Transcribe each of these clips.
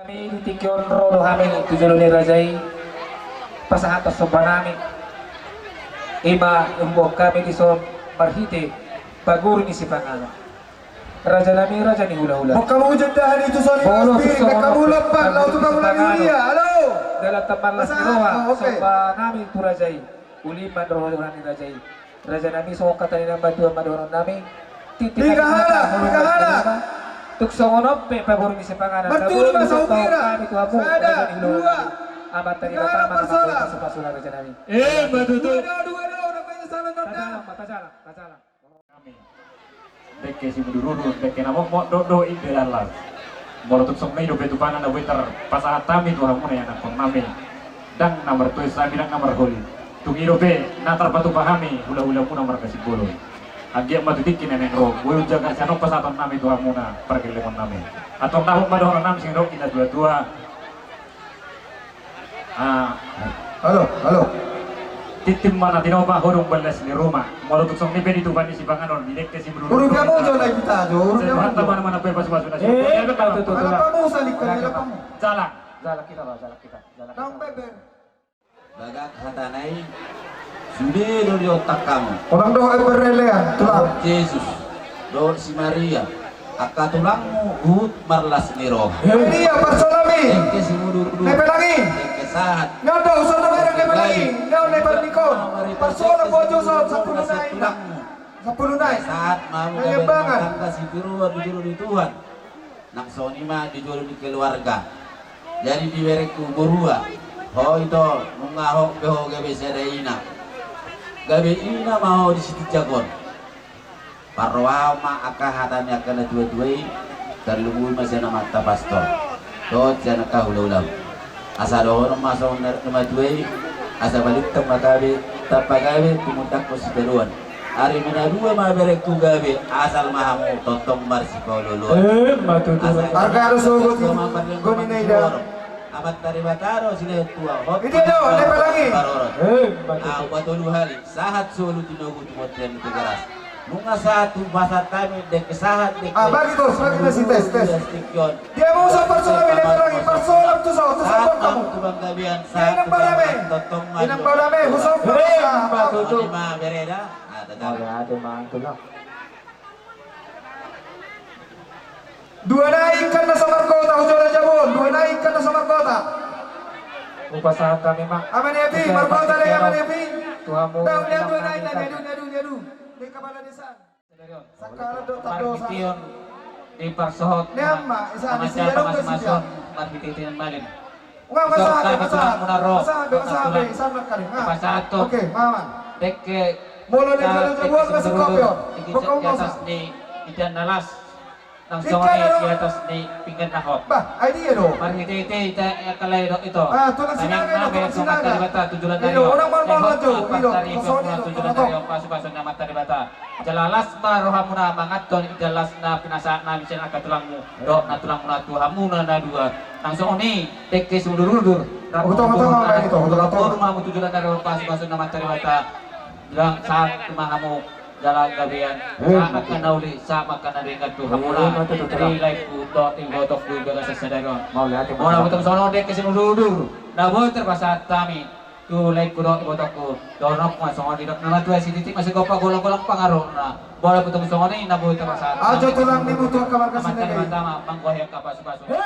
Kami ditikyon rodo kami tujulo ni Rajai pasahatos sobanami ima umbok kami di so marhite paguri ni si pangano raja nami raja ni hula-hula Makamujandahan itu sorry Mas kamu lepas lau tu kamu lagi mulia halo dalam teman las roha sobanami tu Rajai uli mandoro ni Rajai raja nami so kata ni namba dua mandoro nami tiga hala tuk songonop pe paguri ni si pangano betul Mas Ukira ada dua amat tadi datang mana pasula raja nami betul dua namanya salah tajalah kami deke si mudururu deke namo mo do idealas morotuk sok mei do betu pana na weter pasahat tami tu hamuna yang nakon nami dan nomor tu sabi nak nomor holi tungiro be natar patu pahami hula-hula puna nomor kasih bolo agiak matutik nenek ro gue jaga sanok pasatan nami tu hamuna pergelemon nami atau tahun pada orang nami sing ro kita dua-dua halo titim mana tinoba horong balas di rumah morotuk sok nibe itu bani si banganon dilek ke si bulu huruf kamu jola kita jo huruf kamu mana bebas masuk nasi kenapa kamu salikkan kamu jalan kita nang beber Bagak hatanai sudah dari otak kamu. orang doa berelean tulang Yesus, doa si Maria, akak tulangmu hut marlas niro. ini ya parsolami Engke si mudur nepe lagi engke sahat. nyodo usah merek nepe lagi nyau nepe nikon parsola bojo sepuluh naik sepuluh naik Saat mau Pengembangan. kasih biru di Tuhan. Nang soni mah dijuru di keluarga. Jadi diwerek ku borua. Oh itu mengahok beho gabe sedaina. Gabe ina mau di situ jagon. Parwa ma akahatannya kana dua-duai terlumui masih nama mata pastor. Dot jana kahulau. Asa dohon masuk nama duai asa balik tempat gabe tapagabe tumutak ko sideruan. Ari mana dua mah berek tu gabe asal mahamu totong marsi kololo. harga harus urut goni neida Amat dari bataro sila tua. ini do nepe lagi Batulu hali sahat solo tinogu tumoten tegaras. Nunga satu bahasa kami dek sahat dek. bagi terus bagi masih tes dia mau usah parsolami nepe lagi parsolam tu support kamu Tubang gabian inang barame totong inang barame husop Lima bereda. ada mantulah dua naik karena samar kota hujura jabon dua naik karena samar kota upasahan kami mak aman epi markota deh aman epi Tuhamu daun dia dua naik nyadu di kepala desa sakala do tadosa Markition di Parsohot Nema, isa mga siya siya daw pangasimason markititin malin Nga masabi sama kali Pasato. oke mama deke molo ni kalau jabon masih kopyo pokok di atas ni idan nalas nang Ikan sore ano? di atas ni pinggan nahot bah idea do markititi kalay ito tulang Tanyang sinaga, nabe tulang sa sinaga. mataribata tujulan Iyo, tayo orang mal-mal jo, iyo, pasari kasoni do, tujulan tumatok. tayo paso-paso na mataribata jalalas ma rohamuna mangaton idalas na pinasa na misin akatulang mo do natulang mo na tuhamuna na dua nang soni teke sumudur-udur Utang-utang kayak gitu, utang-utang. rumah mo tujulan tayo paso-paso na mataribata bilang saat kumahamu jalan gabian sama kanauli sama kanaringan tuhamuna dari life uto inggotok juga sa sadaron mau lihat mau na butang sono dek kasi nududur na boy terpasat kami tu like kudo ibotok ko donok ma songo didok na tuwa si titik masih gopa golong-golong pangaro na bola butang sono ni na boy terpasat ajo tulang ni butuh kamar kasih tama panggoyak ka pasu-pasu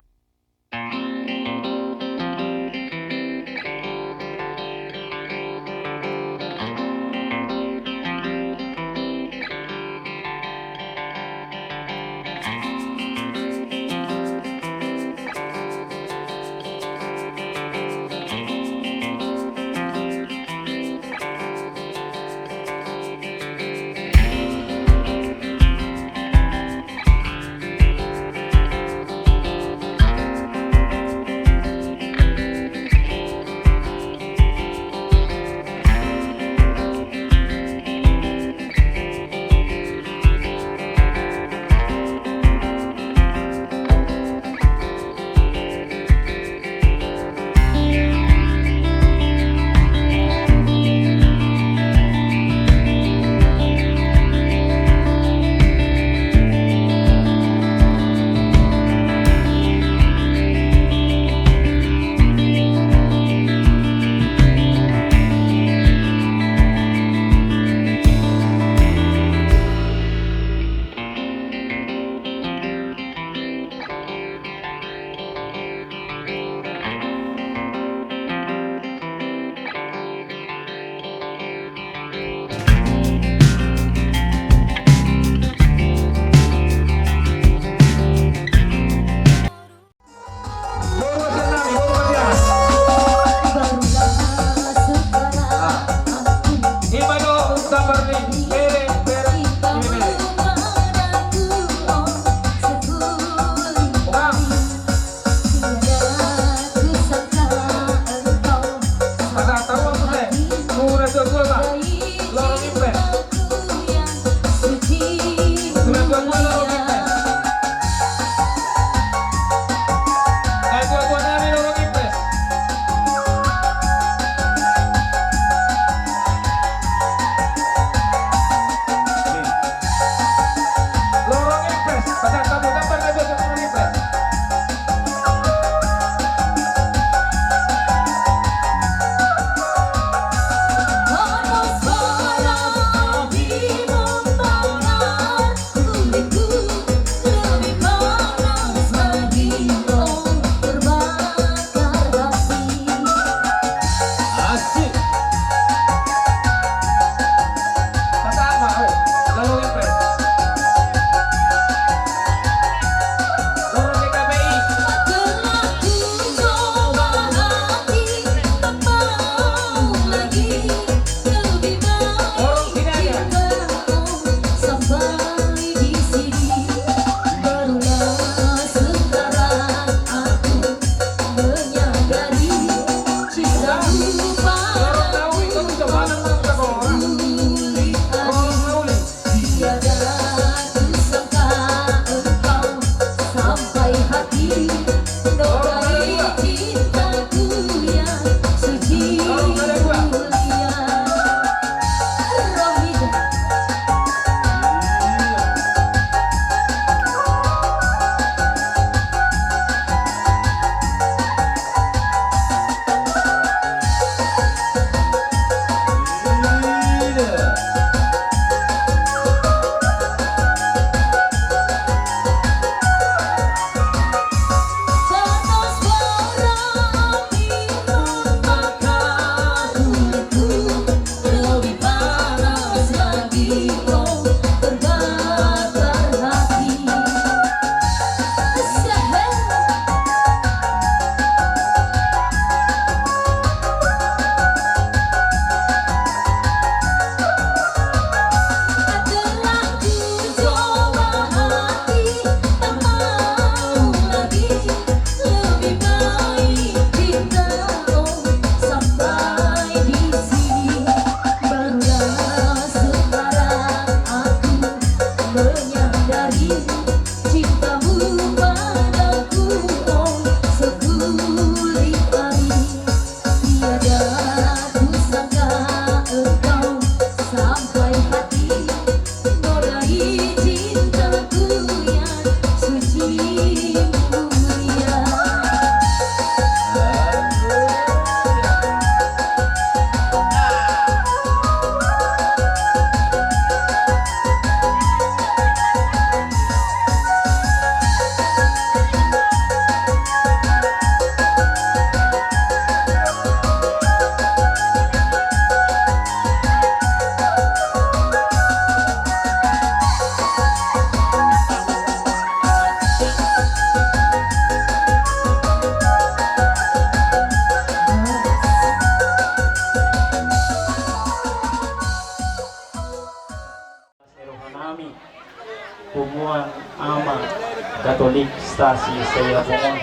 prestasi saya mohon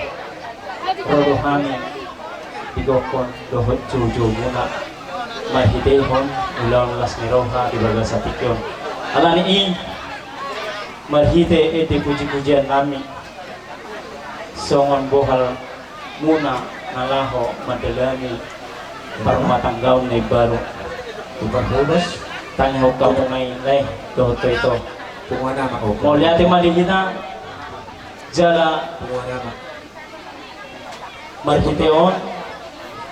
rodohani digokon dohot juju muna mahidehon ulang las niroha di bagas satikyon alani in marhide ete puji-pujian nami songon bohal muna nalaho madalani parmatanggaw na baru Tubarhubas, tanyaw ka mo ngayon lay dohoto ito pumana mako. mau lihat malihina jala Pumana mak. marhiteon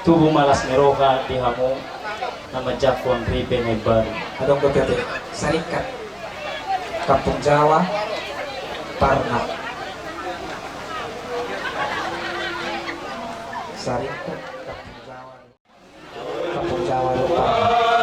tubuh malas meroka di hamu nama jakon ribe na baru Adong kagati, Sarikat, Kampung Jawa, Parna. Sarikat, Kampung Jawa, Parna.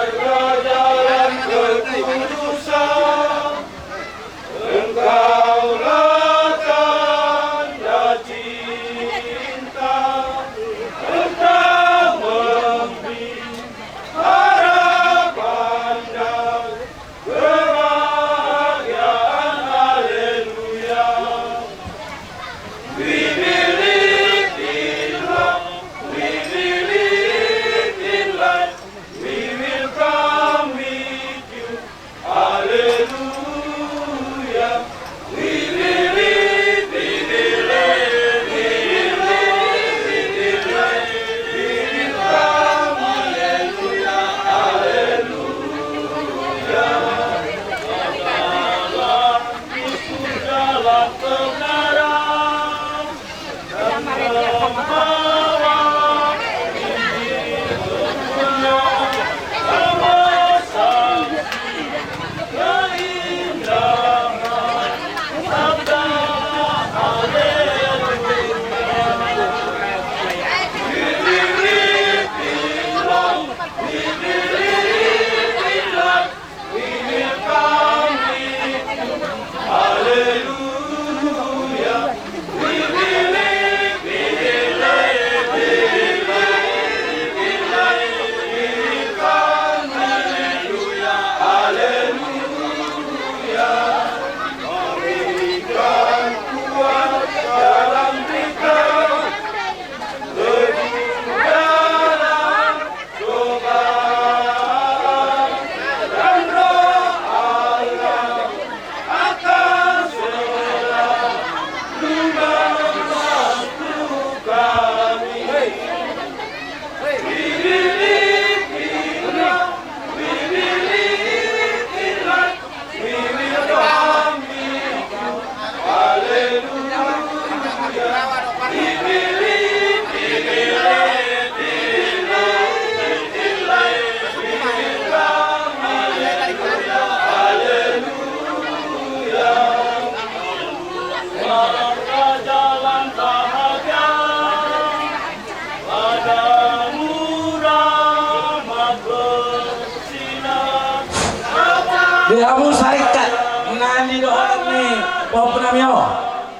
Dihamu Sarikat ngani doang nih mau penamio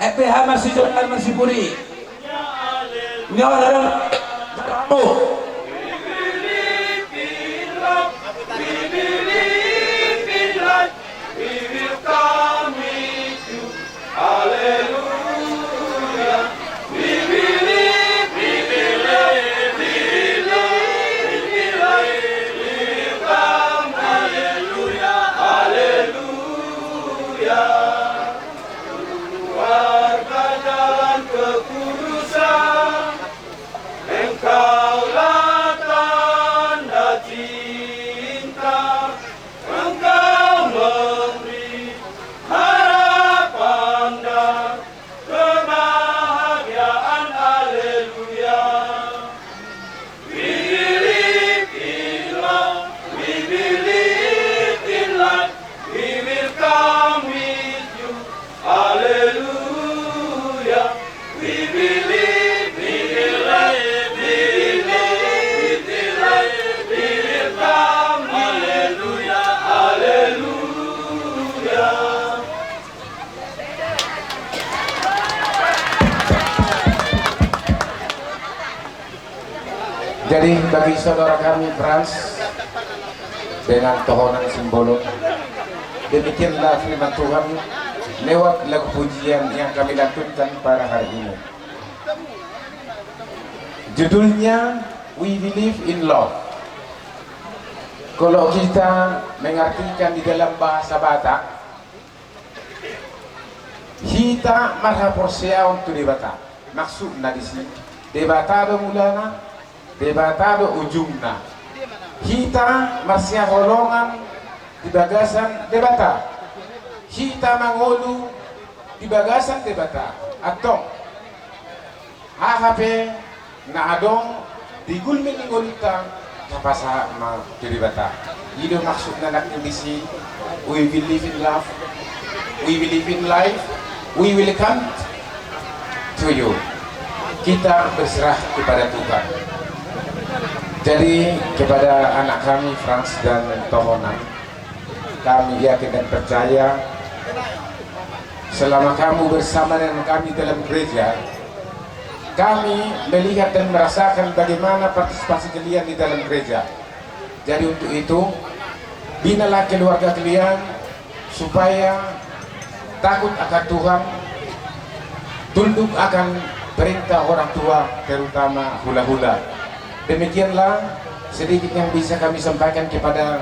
EPH masih jalan masih puri nyo dalam kamu Jadi bagi saudara kami Frans dengan tohonan simbolo, demikianlah firman Tuhan lewat lagu pujian yang kami lantunkan pada hari ini. Judulnya We Believe in Love. Kalau kita mengartikan di dalam bahasa Batak, kita marhaporsia untuk debata. Maksudnya di sini, debatado mulana, debatado ujungna. Kita masih holongan di bagasan debata. Kita mangolu di bagasan debata. Atau hahape na adong di gulmin ngolita napasa ma debata. Itu maksudnya nak indisi. We believe in love. We believe in life. We will come to you. Kita berserah kepada Tuhan. Jadi kepada anak kami Frans dan Tohonan, kami yakin dan percaya selama kamu bersama dengan kami dalam gereja, kami melihat dan merasakan bagaimana partisipasi kalian di dalam gereja. Jadi untuk itu, binalah keluarga kalian supaya takut akan Tuhan, tunduk akan perintah orang tua, terutama hula-hula. Demikianlah sedikit yang bisa kami sampaikan kepada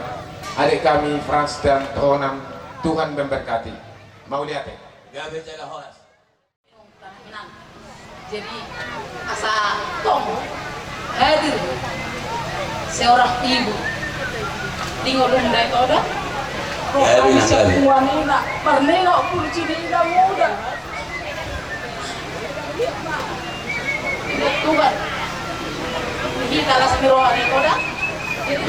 adik kami Frans dan Tohonan. Tuhan memberkati. Mau lihat ya? Gabe jaga horas. Jadi asa tong hadir seorang ibu tinggalin dari toda rohani semua nina pernah kurci nina muda Tuhan kita las rohani toda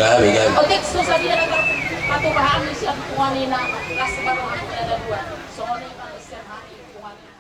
Gabe. otik susah dia agar patu bahan siang kuanina las baru ada dua soalnya manusia hari kuanina.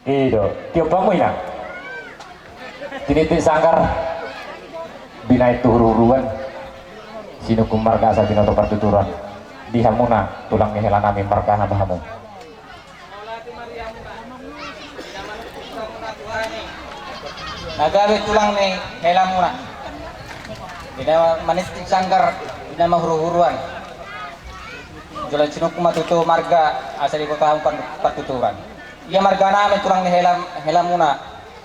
Iyo, tiap bangun ya. Tinitik sangkar binai tuhuruan sinukum marga asal binoto pertuturan di hamuna tulang ngehelan nami marga habahamu. Nagawe tulang nih helang muna. Bina manistik sangkar bina mahuru-huruan. Jalan sinukum matutu marga asal di kota pertuturan. Iya marga namin tulang ni helam muna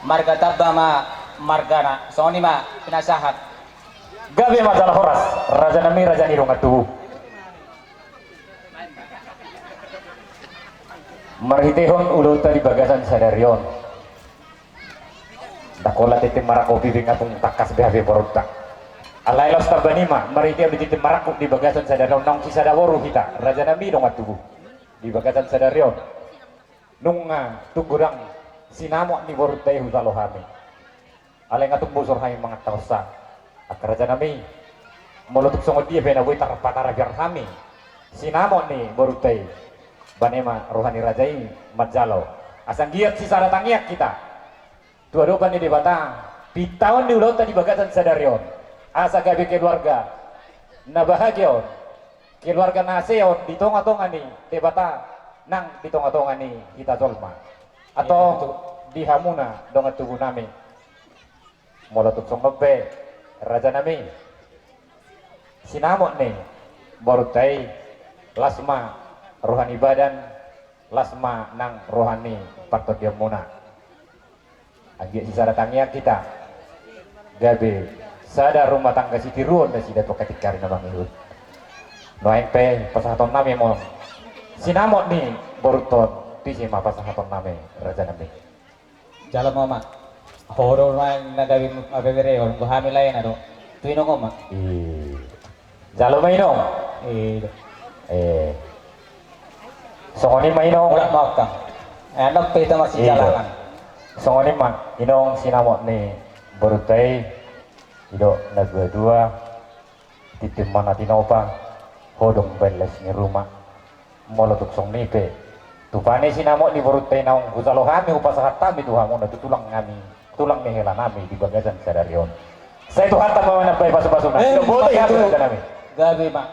marga tabba ma margana soni ma pinasahat Gabi masalah horas raja nami raja nirong atuh marhitehon ulo tadi bagasan sadarion dakola tete marako bibing atong takas behavi porota alai los tabanima marhiteh tete marako di bagasan sadarion nong kisada woru kita raja nami dong atuh di bagasan sadarion nung tugurang sinamok ni borutay husalohami alay nga busor kami mga tausa at karaja nami mulutok sungod dia benawoy tarapataragar kami sinamok ni borutay banema rohani rajai majalo asang giat si saratangiak kita tuadopan ni debata pitawan di ulautan di bagatan sadarion asa gabi keluarga na bahagyon keluarga naseon di tonga-tonga ni debata nang ditong-tongan ni kita tolma atau di hamuna dong tubuh nami molotok songbe raja nami sinamok nih borutai lasma rohani badan lasma nang rohani patot dia muna agi sisa datangnya kita gabe sada rumah tangga si tiruan dan si dato ketikari nama ngihut noeng pe pasahaton nami mon sinamok nih boruton di sima pasahaton nami raja nami jalan mama horo man nagawin mabebere ko hamil lain ado tuino ko ma Jalo mainong. eh Songoni mainong. wala maafkan anak peta masih jalan Songoni man inong sinamot ni Borutay ido nagdua titimman natin pa hodong beles ni rumah molotok song nipe tupane sinamot ni Borutay naong gusalo kami upasahat kami tuhan mo natutulang kami tulang ni hela nami di bagasan sa daryon sa ito hantam mo na paso-paso na boto ihapon ka namin gabi ma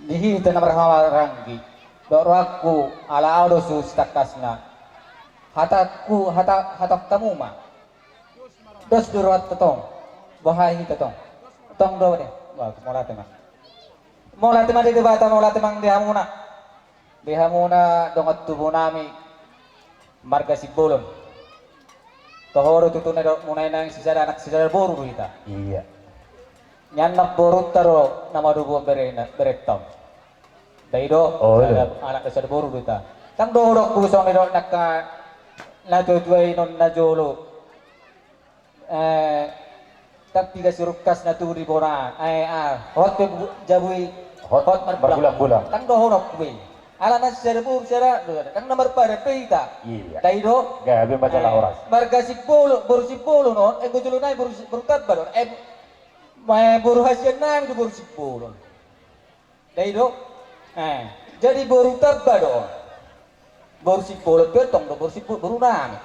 dihita na marhamaranggi doro aku ala audo sus takasna hatak kamu ma dos durat tetong bahai tetong tong do deh wah mola tema di debata mola temang dihamuna dongat tubuh nami marga sibolon tohoro tutu na munay nang sisara anak sisara boru kita iya nyanak boru taro nama dubu beretam daido anak sisara boru kita tang dorok kusong ni nak na tutuay non na jolo tak tiga surukas na turi bona hot jabui hot berbulan-bulan tang dohorok kuwi ala na serbu sera tang nomor pare peita iya daido gabi masalah oras marga sipolo boru sipolo non gojolo nai boru tabbalon boru hasian nai boru sipolo daido jadi boru tabbado boru sipolo petong do boru sipolo boru nami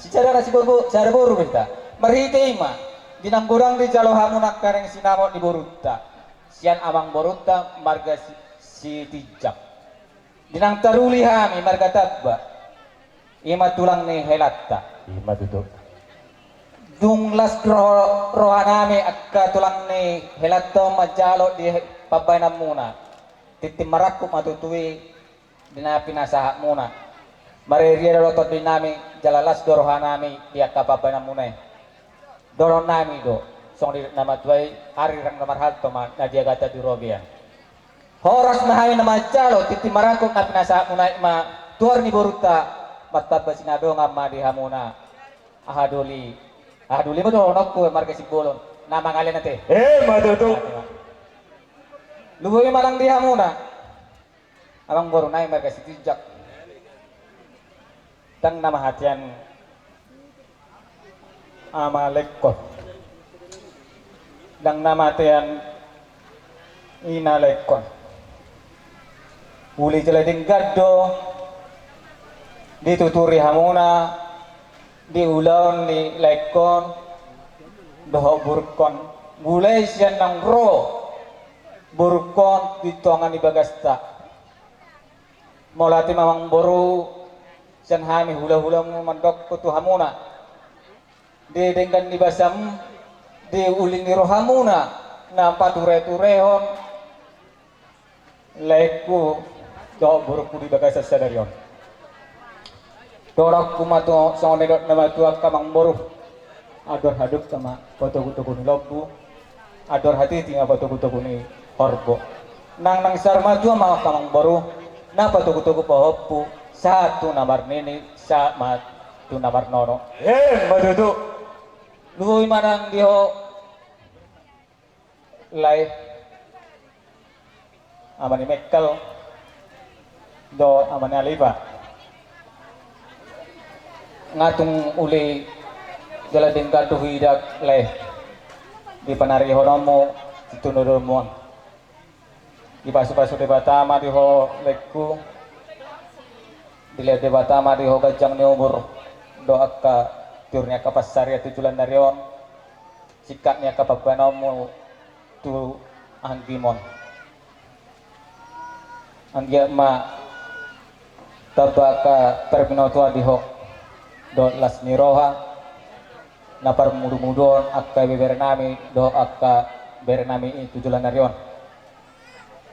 secara nasi boru cara boru kita merhitema dinamburang di jalo hamunak kareng sinamo di borutta sian amang borutta marga si tijak dinang taruli hami marga tabba ima tulang ni helatta ima duduk dung las rohanami akka tulang ni helatta majalo di pabay muna titimarakku matutui dina pinasaha muna mariria rotot dinami jalalas dorohanami di akka pabay muna doron nami do song di nama tuai ari rang nomor hal toma nadia gata di robian horas mahai nama jalo titi marangkok na pinasa munai ma tuar ni boruta matabba sinado ngamma di hamuna ahaduli mo do nokku marga sibolon nama ngalen nate matutu luwi malang di hamuna abang boru nai marga sitijak tang nama hatian amalekko dang namatian inalekko uli jelading gaddo dituturi hamuna diulaon ni lekkon doho burkon gulay siya ng ro burkon ditongan ni bagasta molati mamang boru siyan hami hula-hula mo mandok kutu hamuna di dengan di basam di uling ni rohamuna na pature-turehon leku do buruk di bagasa sadarion dorak kumato sonedot nama tua kamang boru ador haduk sama foto-foto ni lobu ador hati tinggal foto-foto ni horbo nang sarma tua mau kamang boru na foto-foto pohoppu satu namar nini sama tu namar nono matutu luhoy manang diho lay amani mekkal do amani aliba ngatung uli jala dingka hidak lay di panari honomo ditunurumuan di pasu-pasu di batama diho lekku dilihat di batama diho gajang ni umur do akka turnya ke pasar ya tujuan narion sikatnya ke babanomu tu anggimon anggia ma tabaka permino tua diho do las niroha napar mudu-mudon akka bernami do akka bernami tujuan narion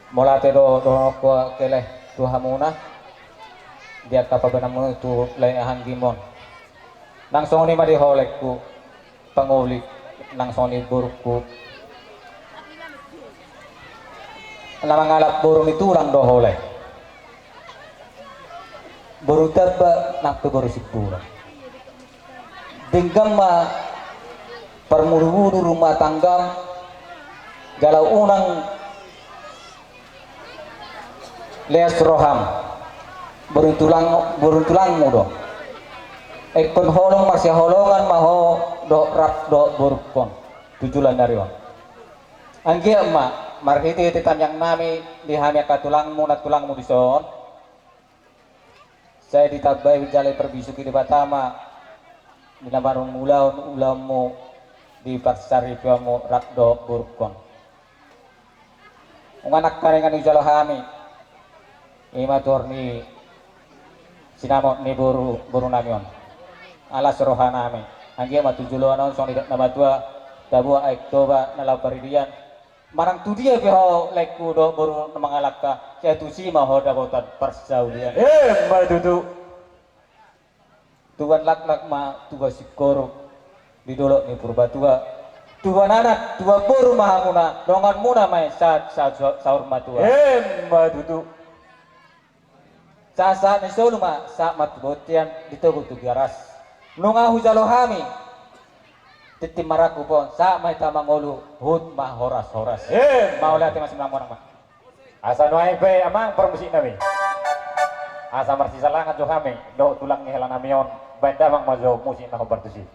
molate do ko keleh tu hamuna dia ka babanamu tu lai anggimon nang song ni madi holekku panguli nang song ni burukku nama ngalap burung itu lang do holek baru taba nak tu baru sipura dengan ma permuru rumah tangga galau unang leas roham beruntulang mudo ekon holong masih holongan maho do rap do burukon tujulan dari wan anggi emak marhiti titan yang nami dihamia katulangmu na tulangmu dison saya ditabai jalai perbisuki di Batama dinamarung ulamu di paksari piamu rap do burukon anak karengan ujalo hami ima torni sinamot ni buru namion alas rohanami angge matujulo anon song tidak namatua tabu aiktoba nalau paridian marang tu dia beho lekku do buru mangalaka saya tu si maho dabotan persaulian matutu tuan lak ma tuga sikoro di dolok ni purbatua tuan anak tua buru mahamuna dongan muna mai saat sahur matua matutu Sasa ni soluma sa matbotian ditogo tu garas. Nunga hujalo hami. Titim maraku pon sa may tamangolu hud ma horas. Maula ti masing orang mah. Asa noai pe amang permusik nami. Asa marsi salangan jo kami do tulang ni helan namion banda mang majo musik na bertusi.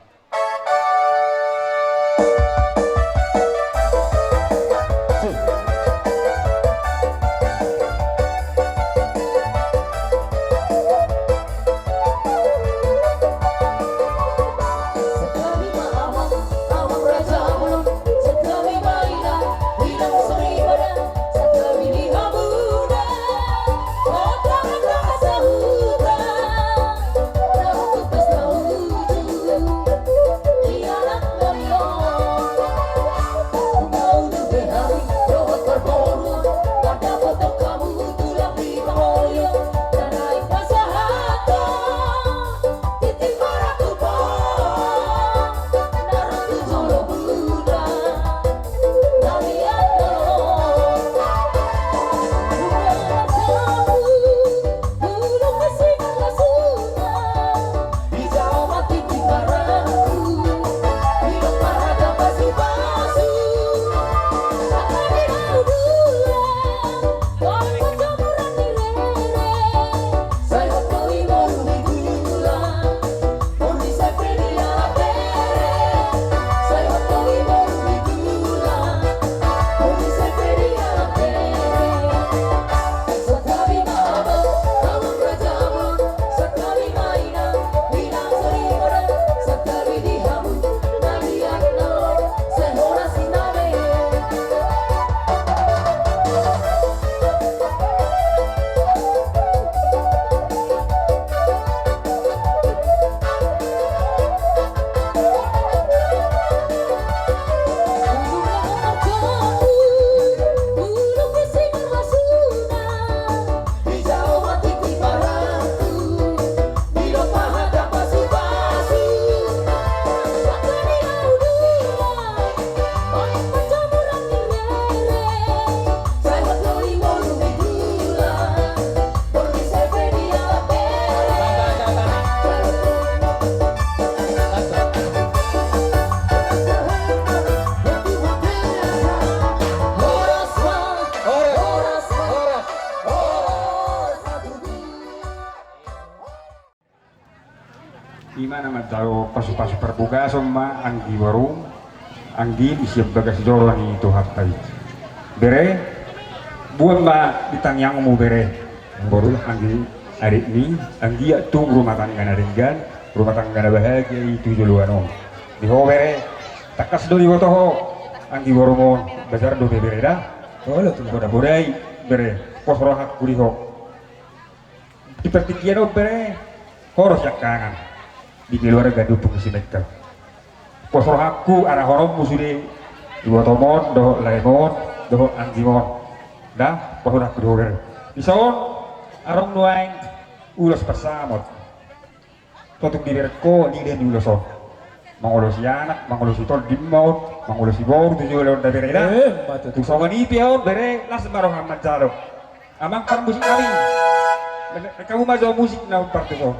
Imana matalo pasu-pasu perbuka sama anggi warung anggi isiap bagas joran itu hatai bere buat mbak ditangyang mu bere baru anggi hari ini anggi ya tuh rumah tangga naringgan rumah tangga bahagia itu duluan om di ho bere takas do di ho anggi warumon bazar do bere dah boda bodai bere pos rohak kuliho di pertikian bere horos yak kangen di keluarga dupung si mekel posro aku arah horom musude dua tomon doh lemon doh anjimon dah posro aku doger ison arong nuain ulos persamot totuk diberko di den uloson mangolosi anak mangolosi tol dimmaut mangolosi bor tujuh leon da bereda tuk songan ipion bere las marong amat jalo amang kan musik kami Kamu masuk musik na parte ko.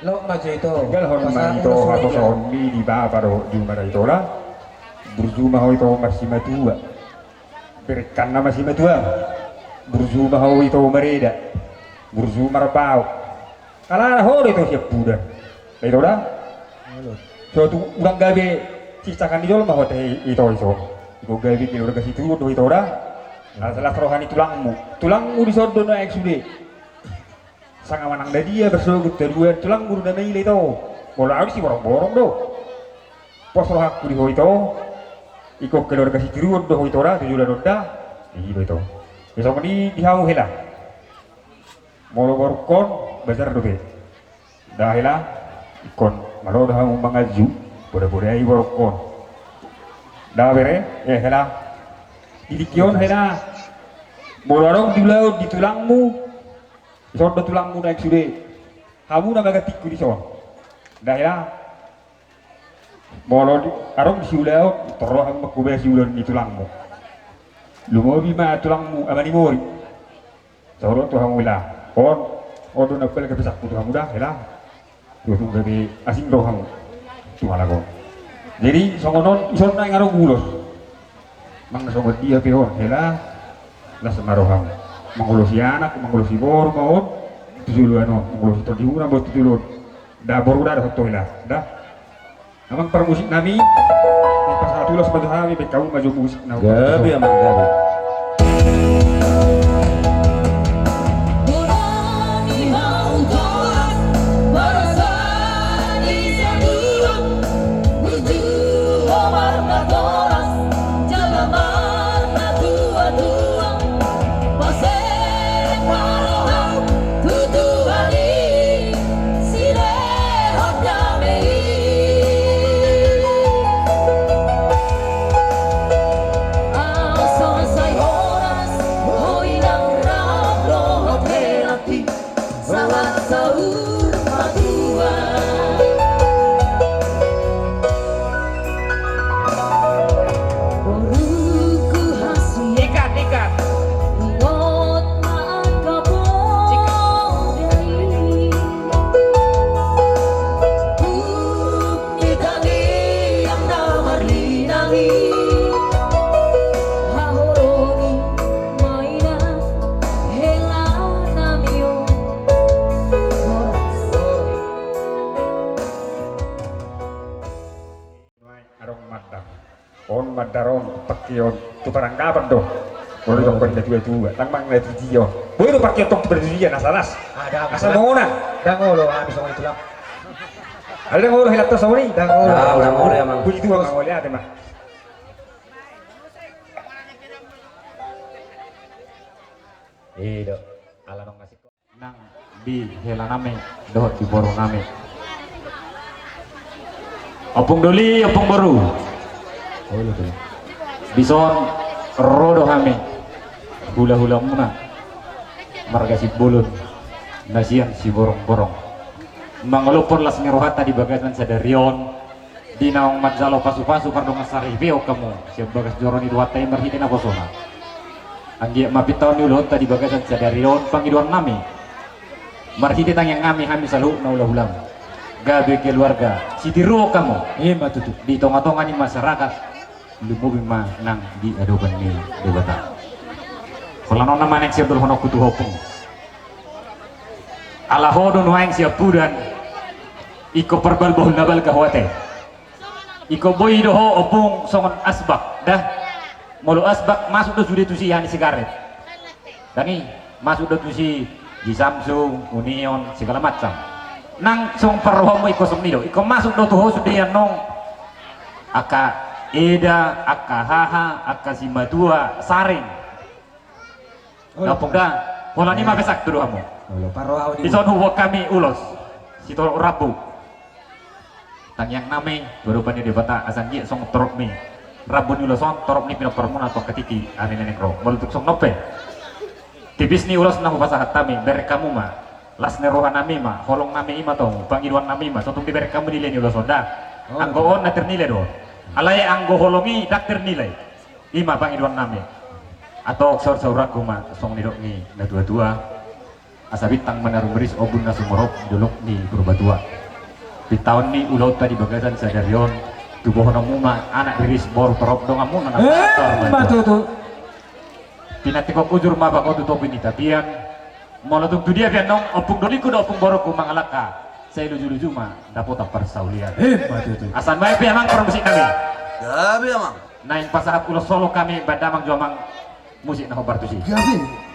Lo maju itu. Tinggal hormat itu atau sonmi di bawah pada jumlah itu lah. Berzuma itu masih matua. Berikan nama masih matua. Berzuma itu mereda. Berzuma rabau. Kalau hor itu siap budak. Itu dah. Suatu orang gawe cicakan itu mah hotel itu. Iku gawe kilo dekat situ itu dah. Salah rohani tulangmu disodon naik sudah. Sang amanang dah dia bersugut terbuat tulang bulu dan nilai itu. Bola harus sih borong-borong do. Pos roh aku di itu. Ikut keluarga si tiruan do itu dah tujuh dan roda. Iya itu. Besok ini dihau hela. Molo borkon bazar do be. Dah hela ikon malo dah mangaju. Boda-boda ai borkon. Dah bere hela. Idikion hela. Bolorong di laut di tulangmu. Isod tulangmu naik sudah, kamu nak gatik ku di sana. Dah ya, bolo di arong di siulau, terus aku makubah siulan di tulangmu. Lumo bima tulangmu amani mori. Sorot tu kamu lah, on nak balik ke pesak tu kamu dah, ya. Tu gabi asing doh kamu, tu malah kau. Jadi songonon isod naik arong gulos, mang songot dia pihon, ya lah semaroh kamu. Mengulusi anak, mengulusi bor, mau tujuan, mengulusi terdiurang buat tujuan. Dah baru dah satu lah, dah. Amang permusik nami, pas satu lah sebentar kami, kamu maju musik nami. Gabi amang gabi. Pakion tu parang kapan doh? Boleh dong benda juga, tang mang itu dia. Boleh tu pakai top berdiri nasalas. Ada asal mau na? Dah ngolo habis orang itu lah. Ada ngolo hilang tu sama ni? Dah ngolo. Dah ngolo emang. Puji Tuhan ngolo ada mah. Iya, ala nong ngasih. Nang di hela name, doh di borong name. Opung doli, opung baru. Oh itu. Bison rodo hame hula-hula muna marga si bulun nasian si borong-borong mangalupon las mirohata di bagasan sadarion di naong maджало pasu-pasu pardong asari veo kamu siap bagas joroni dua timer hiti na bosona anggi mapitaw ni ulot tadi bagasan sa dari ron pangiduan nami marhiti tang yang ngami hami salu na ulah-ulang gabe keluarga sitiro kamu matutu di tonga-tonga ni masyarakat lumubing ma nang di adoban ni debata kolano naman yang siap berhonok kutu hopung ala hodon waeng siap pudan iko perbal bohon nabal kahwate iko boy doho opung songon asbak dah mulu asbak masuk do sudah tusi hani sigaret dangi masuk do tusi di Samsung Union segala macam nang song perhomo iko song nido iko masuk do tuho sudah nong aka eda aka haha aka simadua saring napong dah pola ni mabesak tu dohamu di son huwag kami ulos sito rabu tang yang name berupa ni debata asan dia song torok mi rabun ulos son torok ni pinapermun atau ketiki ani nenek ro melutuk song nope tipis ni ulos nahu pasahat tami bere kamu ma las nerohan nami ma holong nami ima tong pangiduan nami ma sotung di bere kamu nilai ni ulos sonda anggo on na ternilai do alay anggo holongi dak ternilai ima pangiduan nami atau saur-sauraku ma song nidok ni na dua-dua asa bintang menarung beris obun na sumorok duluk ni berbatua di tahun ni ulau tadi bagasan sadarion tubuh namuma anak riris bor torop dong amun anak matutu pinatikok ujur mabak otu topi ni tapian molotuk tu dia nong opung doliku do opung borokku mangalaka saya luju-luju ma dapat persaulian matutu asan bae pe amang orang musik kami Gabi amang. nain pasahat ulos solo kami badamang juamang musik na hobar tusi Gabi.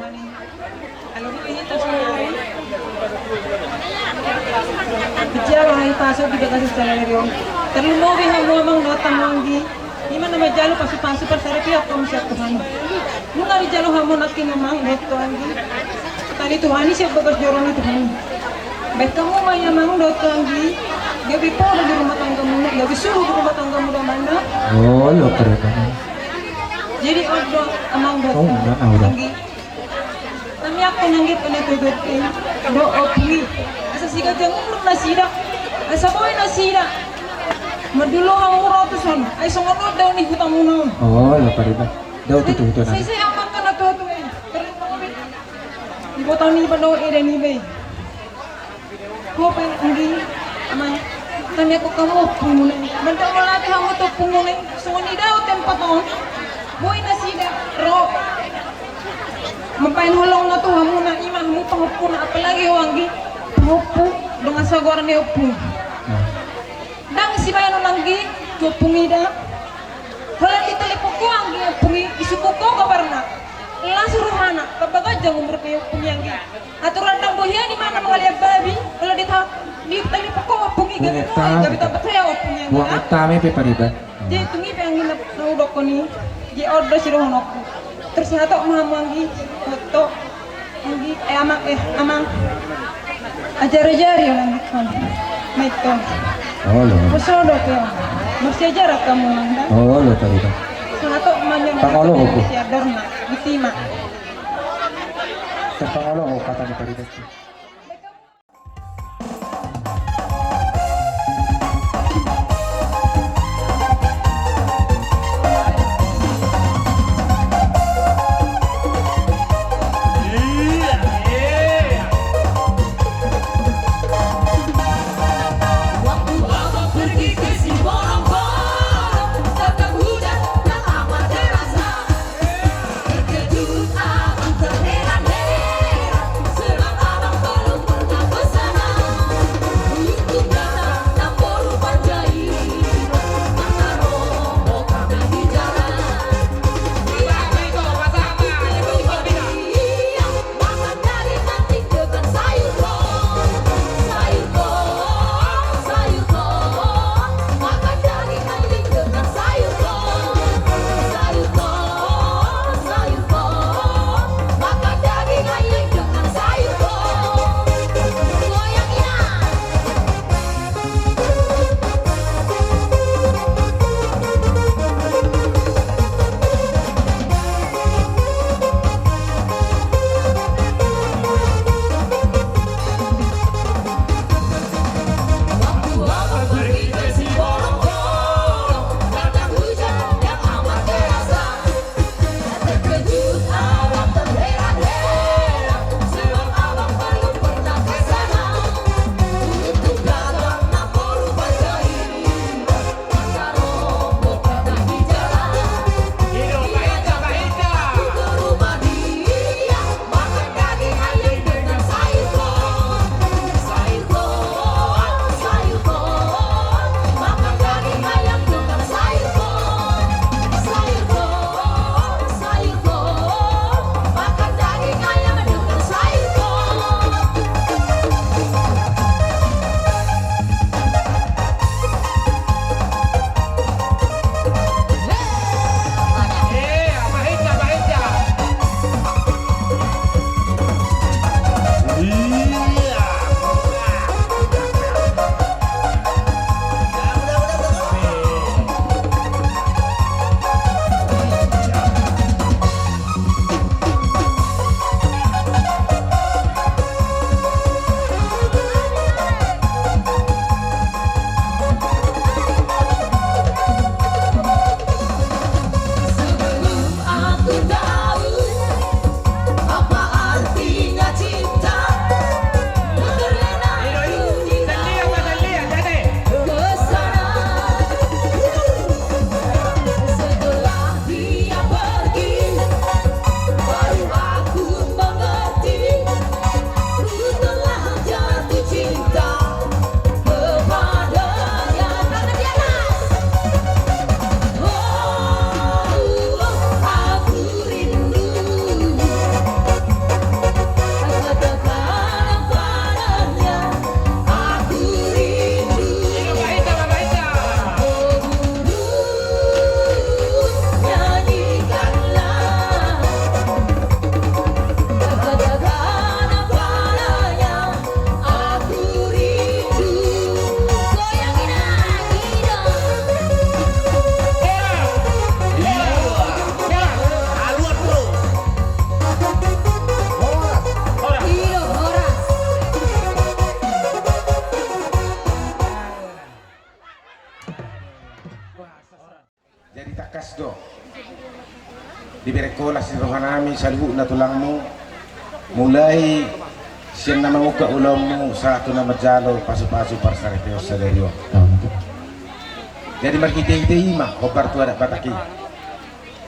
Tuhan ini. Kalau ini terserah. Bicara hai pasok tidak kasih salario. Terlalu hamu amang datang lagi. Gimana majalo pasu-pasu persara pihak kamu siap Tuhan. Lu nggak dijalo hamu nakin amang Tuhan. Tadi Tuhan ini siap bagas jorong Tuhan. Baik kamu maya amang Tuhan. Gabi po di rumah tanggamu, gabi suruh di rumah tanggamu dan mana? Oh, lo keren banget. Jadi odo amang Oh, enggak, udah. Kami aku nanggit pada tututin do opni. Asa siga jang umur nasida. Asa boy nasida. Madulo ang urotusan. Ay songono daw ni hutamuno. Oh, lo keren banget. Daw tutu na. Say amang kana tutu. Ibu tahu ni pa do ere ni bay. Ko pa ngi amang kami ako kamu pumulay. Manda mo lati hamo to pumulay. So ni daw tempaton. Boy nasida ro. Mapain hulong na to hamu na imah mo pangupo na apalagi wangi pangupo dengan sagoran ni upo. Dang si bayan nanggi kupungida. Kalau kita lipo ko anggi upungi isuko ko kabarna. Langsung ruhana kabaga jang umur kayo upungi anggi. Aturan dang bohya di mana mengalia babi kalau di tali ko upungi gabi tapat saya upungi anggi. Buang etame pe pariba. Jadi tungi pe anggi na udok ko ni. Di order si rohonokku. Terus hatok mahamanggi hatok anggi amang ajar-ajar ya lang kan maito Oh, lo. masodok ya masih ajar kamu nanda Oh, lo keren banget. so hatok manyang Pangolo ko. si adorna bitima Sa pangalo ko kata ni pariba. Waktu abang pergi ke si borong-borong, datang hujan yang amat terasa. Terkejut abang terheran-heran, sebab abang sekolah si rohanami salhu na tulangmu mulai siya na manguka ulammu satu na majalo pasu-pasu parsarepeo salerio. Jadi marhite-hite ima kopar tu ada bataki.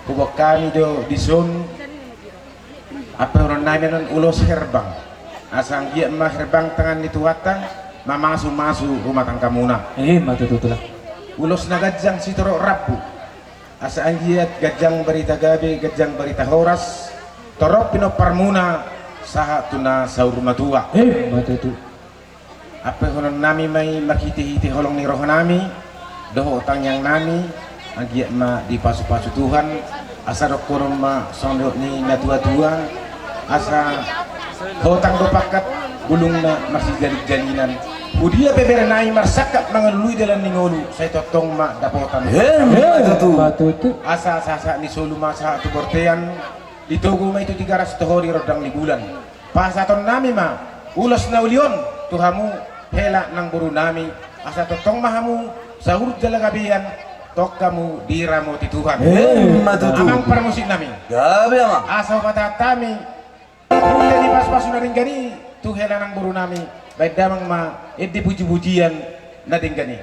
Kubok kami do di zon apa orang nabi non ulos herbang. Asang dia mah herbang tangan itu watang mamasu-masu rumah tangga muna. Matututulah. Ulos na gajang sitoro rapu. Asa anjiat gajang berita gabe gajang berita horas torop pino parmuna saha tuna saur matua Matutu. apa honon nami may makiti-hiti holong ni roh nami doho utang yang nami anjiat ma di pasu-pasu Tuhan asa dokorom ma sondok ni natua-tua asa hotang dopakat gulung na masih jali-jalinan Udia beberenai marsakap nangalului dalam ningolu saya totong mak dapotan Matutu. asa ni solu masa tu bortean ditogo ma itu 300 hari rodang di bulan pasaton nami ma ulas na ulion tuhamu hela nang buru nami asa totong mahamu sahur jalagabian tok kamu diramu ti Tuhan amang permusik nami Gabi ama. asa patatami udah di pas-pasu naringgani tu hela nang buru nami baik damang ma eddi puji-pujian nadinggani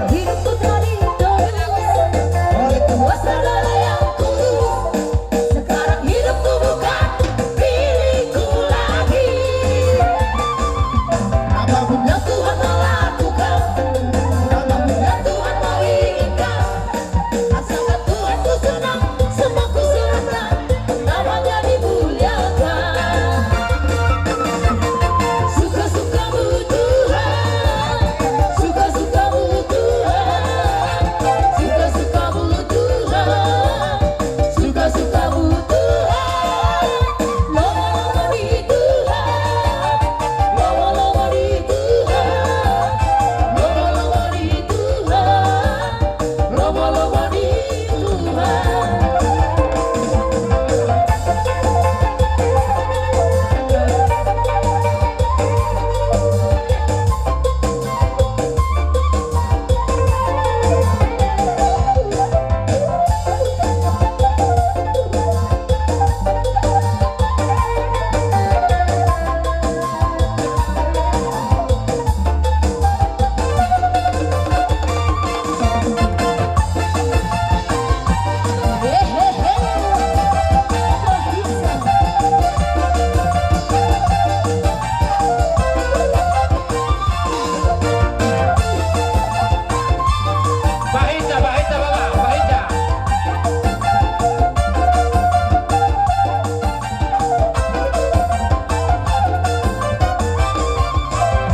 Hidupku tadi oleh kuasa yang kudus. Sekarang hidupku bukan milikku lagi. Apapun yang Tuhan mau lakukan, apapun yang Tuhan mau inginkan, asalkan Tuhan ku senang, semua ku serahkan, namanya dimuliakan. Suka-sukamu Tuhan, suka-sukamu Tuhan, suka-sukamu Tuhan, suka-sukamu Tuhan. Lama-lama di Tuhan, lama-lama di Tuhan, lama-lama di Tuhan, lama-lama di Tuhan.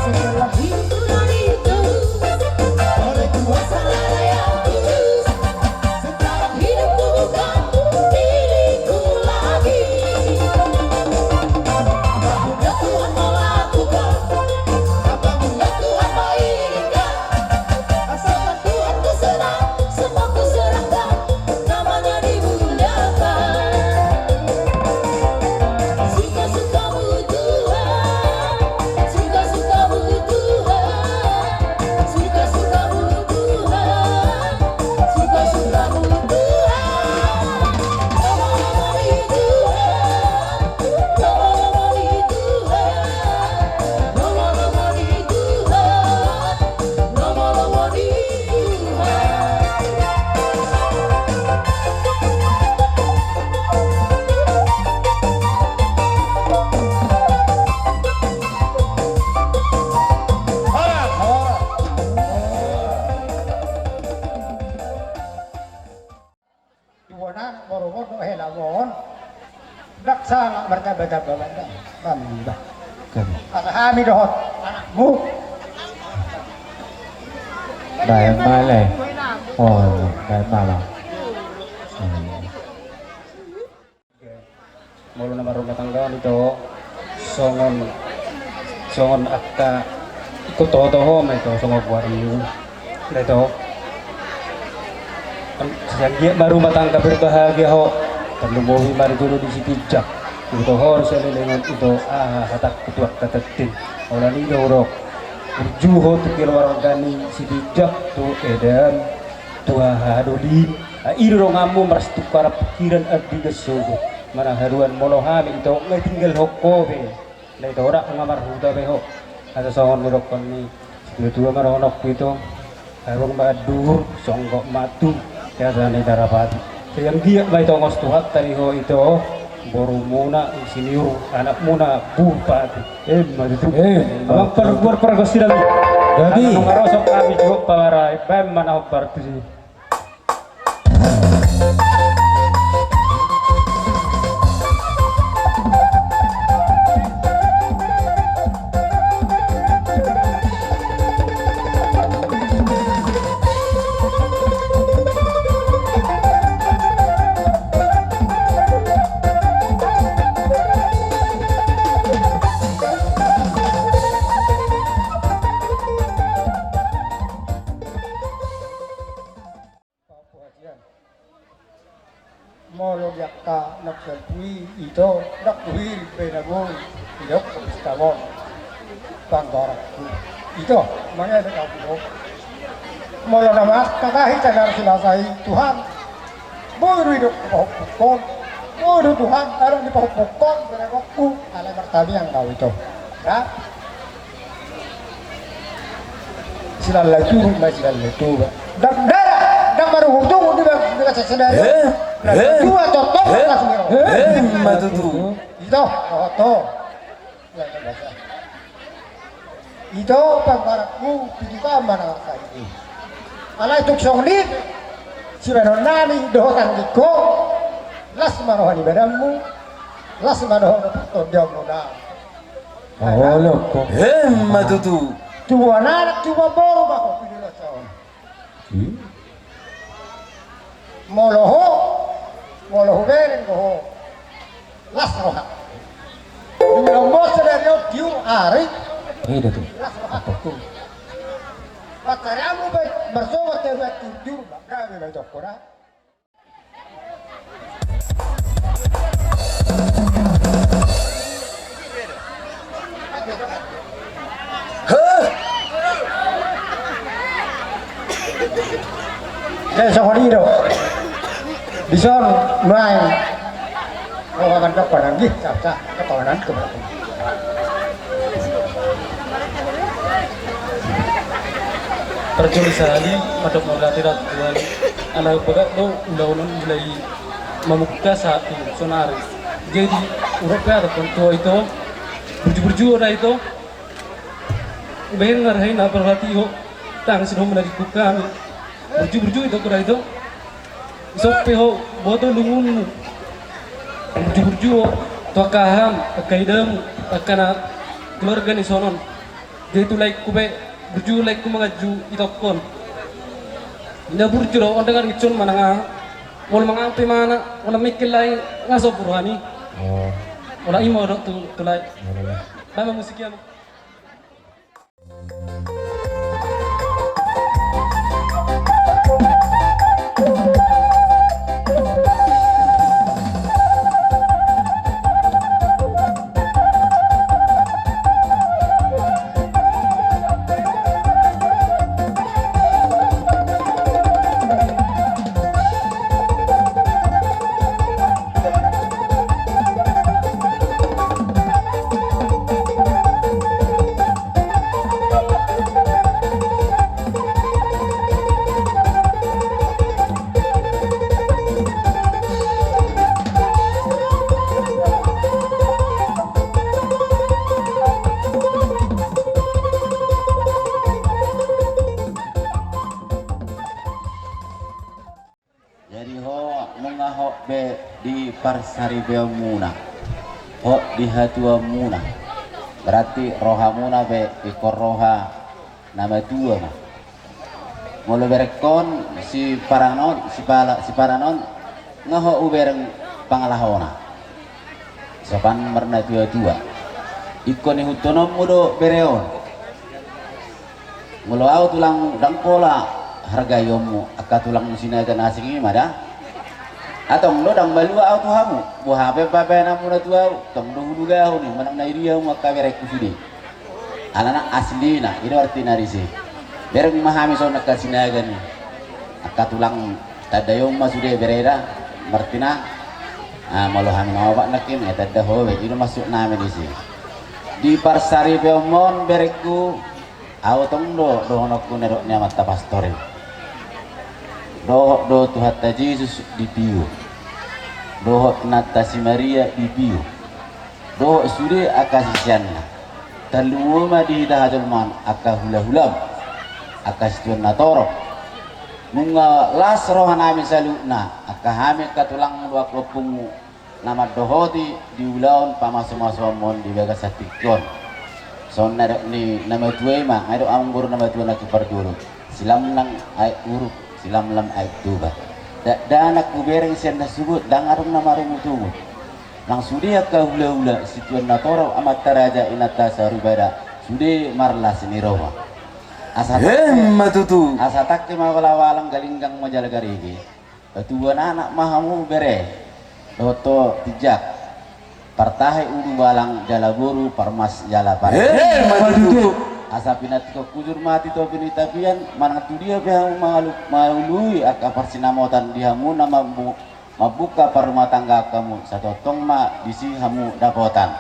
Setelah hidupku tadi terus oleh kuasa yang kudus, sekarang hidupku bukan milikku lagi. Apapun yang Tuhan mau lakukan, apapun yang Tuhan mau inginkan, asalkan Tuhan ku senang, semua ku serahkan, namanya dimuliakan. Suka-sukamu Tuhan, suka-sukamu Tuhan, suka-sukamu Tuhan, suka-sukamu Tuhan. Lama-lama di Tuhan, lama-lama di Tuhan, lama-lama di Tuhan, lama-lama di Tuhan. Iwana boro-boro helagon. Daksa nggak berkata-kata banda. Asahami dohot anakmu. Đại mai này. Đại mai lah. Mulu nama rumah tangga itu songon akka ikut toho mai to songo buat itu. Itu Yang baru matangga berbahagia ho. Terlumuhi mari dulu di sitijak. Itu harus lelengan itu hatak ketua katatin. Orang ini dorok. Berjuho tu keluar organi sitijak tu edan tua haduli. Iro ngamu meras tukar pikiran abdi gesogo. Mana haruan molohami itu ngai tinggal hokko be. Lai tora ngamar huda be ho. Ada songon murok koni. Situ maronok itu. Harung badur songgok matu. Kaya sana darapati. Yang dia may tongos tuhat tadi ho itu boru muna siniur anak muna bupati. Madu abang perbuar pergosi lagi. Jadi ngarosok kami juga pawarai bem mana parti. Molo yakka naksalpui itu nakkuhil benagong idok istamon panggorak itu mana ada kau molo nama kakahit adalah silasai Tuhan bodoh hidup pokok bodoh Tuhan ada di pokok benagongku ala bertani yang kau itu ya silalaitu masih silalaitu dan darah dan baru hutung di dekat sesedari dua contoh langsung Matutu. itu foto itu pangkarakku pinta mana ini ala itu songli si benonani dohang diko las manohani badamu las manohani todong muda Oh loko. Matutu. tuwa anak tuwa boru bako pinila saon moloho beren ko las roha dulu bos dari tiu ari Ini tuh. las roha tuh pataramu bersobat dari tujuh bakal dari dokora Sohori do, bison main, kalau akan dapat lagi, capca ketawanan keberapa. Perjulisani untuk melatih ratuan anak berat do undang-undang mulai membuka satu sonari. Jadi urutnya ada contoh itu berju-berju ada itu, ubahin ngarahin apa berarti ho, tang sedang menjadi kami. Berju-berju itu kira itu isope ho bodo lungun berju-berju tua kaham kaidam akana keluarga ni sonon jadi tu like kube berju like ku mangaju itokon ina berju ro on dengan icun mana wal mangampe mana wala mikil lain ngaso purhani wala imo do tu like nama musiknya Parsari muna, ho di hatua muna, berarti roha muna be ikor roha nama dua mah. Mulu berekon si paranon ngaho ubereng pangalahona. Sopan merna dua ikon ni hutonom mudo bereon. Mulu au tulang dangkola harga yomu akatulang musinagan asing ini mada atong do dang balua auto hamu buah apa namu na tuau tong do huduga hu ni manang na iriya mu akawerek kusudi anak asli na itu arti narisi bereng mahami so nakasinagan ni akatulang tadayom masude bereda martina malu hamin awak nakim tadda howe itu masuk namin disi di parsari peomon bereku autong do honokku neroknya mata pastore do Tuhan Yesus di piu do nata si Maria di piu do sude akasisianna talumuma di dahajulman akahulah-hulam akasituan natoro nunga las rohana amin saluna akahami katulang dua kelopung nama dohoti di ulaun pamaso-masomon di bagasatikon sonna ni nama tuai ma ngado ambur nama tuai nak pardulu silam nang ai uruk silam lam ai tuba da anak kubereng sen nasubut dang arum nama rumutungu nang sudia ka hula-hula situan natoro amat taraja inata sarubada sudi marla sinirowa matutu asatak ke mawala-walang galinggang majalgarigi tuan anak mahamu bere doto tijak partahe udu walang jalaburu parmas jalapare matutu asapinat ko kujur mati to pinitapian manang tu dia behamu maului aka parsinamotan dihamu nama mabuka parumah tangga kamu satu tong ma disi hamu dapotan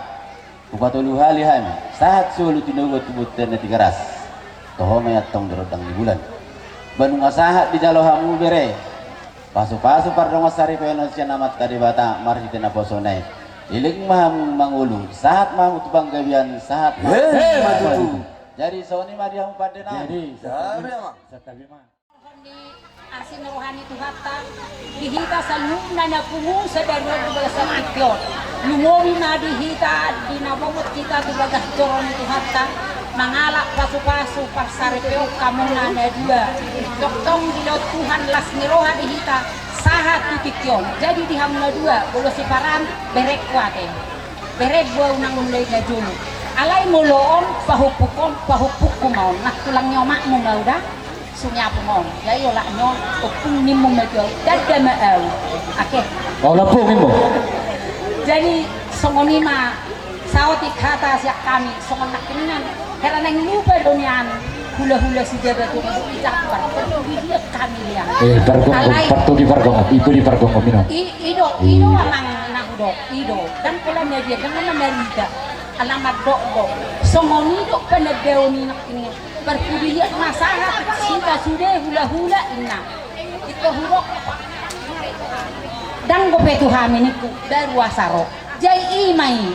upatulu halihami saat sulu tinogo tubut terne tigaras tohome atong derodang di bulan banung asahat di jalo hamu bere pasu-pasu pardong asari peno sian amat tadi bata marhitena posone iling mahamu mangulu saat mahamu tubang gabian saat matutu jadi soni mah dia padena jadi satabi mah asin rohani Tuhata dihita sa luna na pungung sa darwa tubaga sa matyon lumowi na dihita dinabamot kita tubaga toron Tuhata mangalak pasu-pasu parsaripeo kamuna na dua doktong dilot Tuhan las ni roha dihita sahat tutikyon jadi dihamuna dua bolo si paran berek kuate berek buah unang mulai na julu alay muloon pahupukon maon naktulang nyomak mo mauda sunyapo mon ya yo la nyo upung nimmo medyo dadda maaw ake mau lapung mo jadi songonima sawati kata siak kami songon nakinan kala nang lupa donian hula-hula si jaga tu icak par dia kami liang parto di pargong ibu di pargong mino ido amang nahudo ido dan kala media dengan merida alamat do songoni do penedeoni nak ini berkuliah masalah cinta sudah hula-hula inna itu huruf dan gope Tuhan meniku dari wasaro jai imai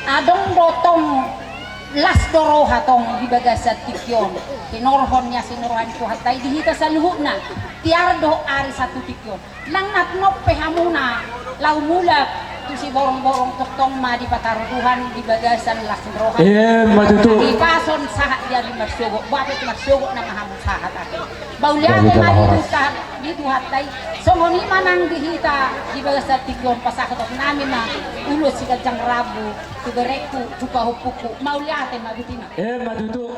adong dotong las doro hatong di bagasat tikyon tinorhonnya sinorohan Tuhan tai dihita saluhuna tiar do ari satu tikyon lang natnop pehamuna lau mula tu si borong-borong toktong ma di patar Tuhan di bagasan las rohan matutu di pason sahat dia di marsogo bape tu marsogo na mahamu sahat ake bauliane ma di Tuhan tai songoni manang dihita di bagasan tikyon pasakotok namin na ulo si kajang rabu tu bereku tu pahupuku mauliate ma bitina matutu